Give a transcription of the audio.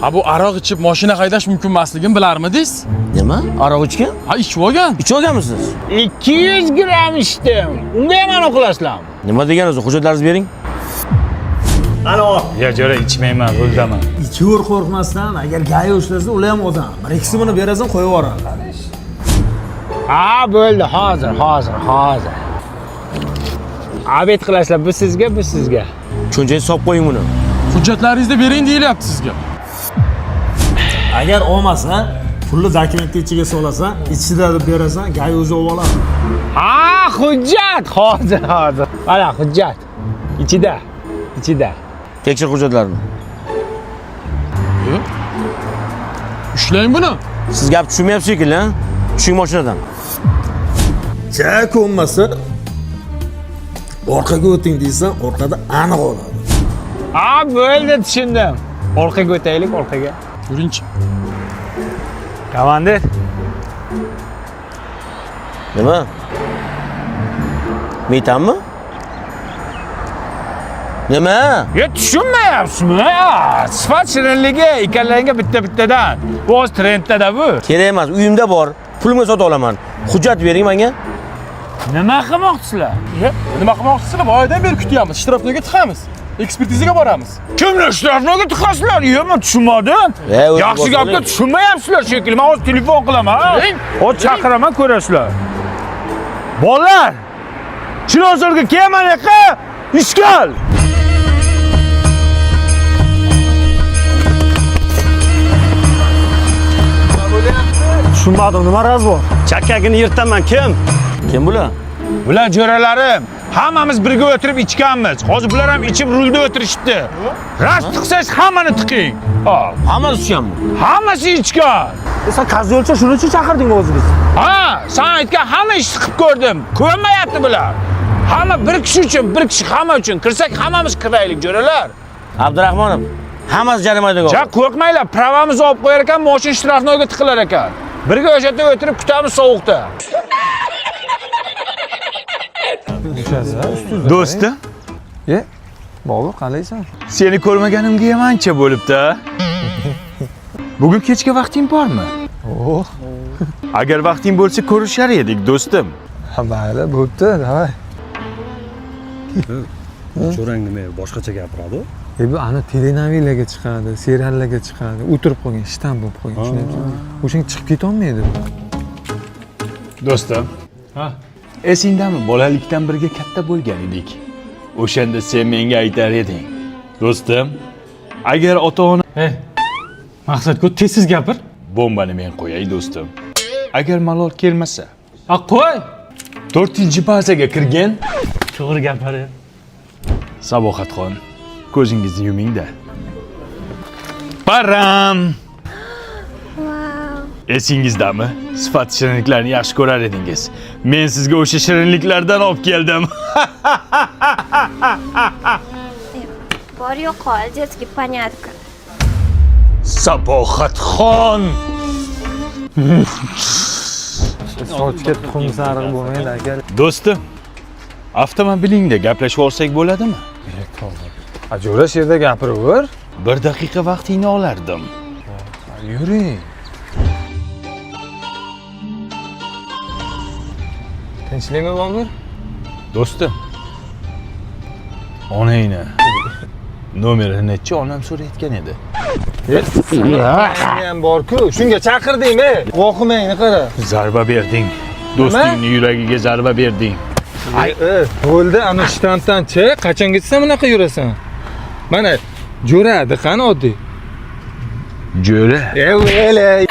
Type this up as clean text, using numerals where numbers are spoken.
Ha bu aroq ichib mashina haydash mumkin emasligini bilarmidingiz? Nima? Aroq ichgan? Ha ichib olgan. Ichib olganmisiz? 200 gram ichdim. Unga ham aniqlashlam. Nima deganingiz? Hujjatlaringizni bering. Ana ol. Ya jo'ra ichmayman, o'ldaman. Ichur qo'rqmasdan, agar gaya ushlasa, ular ham odam. Bir ikkisi buni berasan, qo'yib yuboradi. Ha, bo'ldi, hozir. Abed qilashlar, bu sizga. Cho'nchaga solib qo'ying buni. Hujjatlaringizni bering deyilyapti sizga. Agar olmasa, pulni dokumentga ichiga solasan, ichida deb berasan, gaya o'zi olib oladi. Ha, hujjat. Hozir. Mana hujjat. Ichida. Tekshir hujjatlarini. Ushlang buni. Siz gap tushunmayapsiz shekilli, ha? Tushing mashinadan. Jay ko'nmasa, orqaga o'ting deysan, orqada aniq oladi. Ha, bo'ldi, tushundim. Orqaga o'taylik, orqaga. Yuringchi. Komandir. Nima? Meytanmi? Nima? Ya tushunmayapsizmi? Sifat shirinligi ekanlarga bitta-bittadan. Bu o'z trenddada bu. Kerak emas, uyimda bor. Pulimga sotib olaman. Hujjat bering menga. Nima qilmoqchisizlar? Nima qilmoqchisizlar? Boyadan beri kutyapmiz. Shtrafnoga tiqamiz. Ekspertizaga boramiz. Kimlar shtrafnoga tiqasizlar? Men tushunmadim. Yaxshi gapga tushunmayapsizlar shekilli. Men o'z telefon qilaman. O'z chaqiraman, ko'rasizlar. Bolalar! Chilonzorga kelman yaqa. Ishkal! Tushunmadim, nima raz bor? Chakkagini yirtaman, kim? Kim bular? Bular jo'ralarim. Hammamiz birga o'tirib ichganmiz. Hozir bular ham ichib rulda o'tirishdi. Rast tiqsangiz hammani tiqing. Hammasi tushganmi? Hammasi ichgan. Sen qazyolcha shuning uchun chaqirding o'zingiz. Ha, sen aytgan hamma ishni qilib ko'rdim. Ko'nmayapti bular. Hamma bir kishi uchun, bir kishi hamma uchun. Kirsak hammamiz kiraylik, jo'ralar. Abdurahmonov, hammasi jarimaga Ja, qo'rqmanglar, pravamizni olib qo'yar ekan, mashina shtrafnoga tiqilar ekan. Birga o'sha yerda o'tirib kutamiz sovuqda. Do'stim, Bobur, qalaysan? seni ko'rmaganimga ham ancha bo'libdi. Bugun kechga vaqting bormi? Agar vaqting bo'lsa ko'rishar edik, do'stim. Ha, mayli, bo'pti, davay. Cho'rang nima boshqacha gapiradi? Bu ana telenovelaga chiqadi, seriallarga chiqadi. O'tirib qolgan, ishdan bo'lib qolgan, tushunayapsizmi? O'shanga chiqib keta olmaydi. Do'stim. Esingdami, bolalikdan birga katta bo'lgan edik. O'shanda sen menga aytar eding. Do'stim, agar ota-ona Maqsadga tezsiz gapir. bombani men qo'yay do'stim. Agar malol kelmasa, Qo'y. 4-bazaga kirgan To'g'ri gapir. Sabohatxon, ko'zingizni yuming-da. Baram! Esingizdami? Sifat shirinliklarni yaxshi ko'rar edingiz. Men sizga o'sha shirinliklardan olib keldim. Bor yo'qol, детский, понятно. Sabohatxon! Sochga tuxum sariq bo'lmaydi aka. Do'stim, avtomobilingda gaplashib olsak bo'ladimi? Ajo'ra shu yerda gapiraver. 1 daqiqa vaqtingni olardim. Yuring. Tinchlikmi, Bobur? Do'stim, onangni nomerini necha onam so'rayotgan edi. Men ham bor-ku, shunga chaqirdingmi? O'qimangni qara. Zarba berding. Do'stingning yuragiga zarba berding. Bo'ldi, ana shtanddan chiq, qachongacha bunaqa yurasan? Mana jo'radi, qani oddiy. Jo'ra. Ey,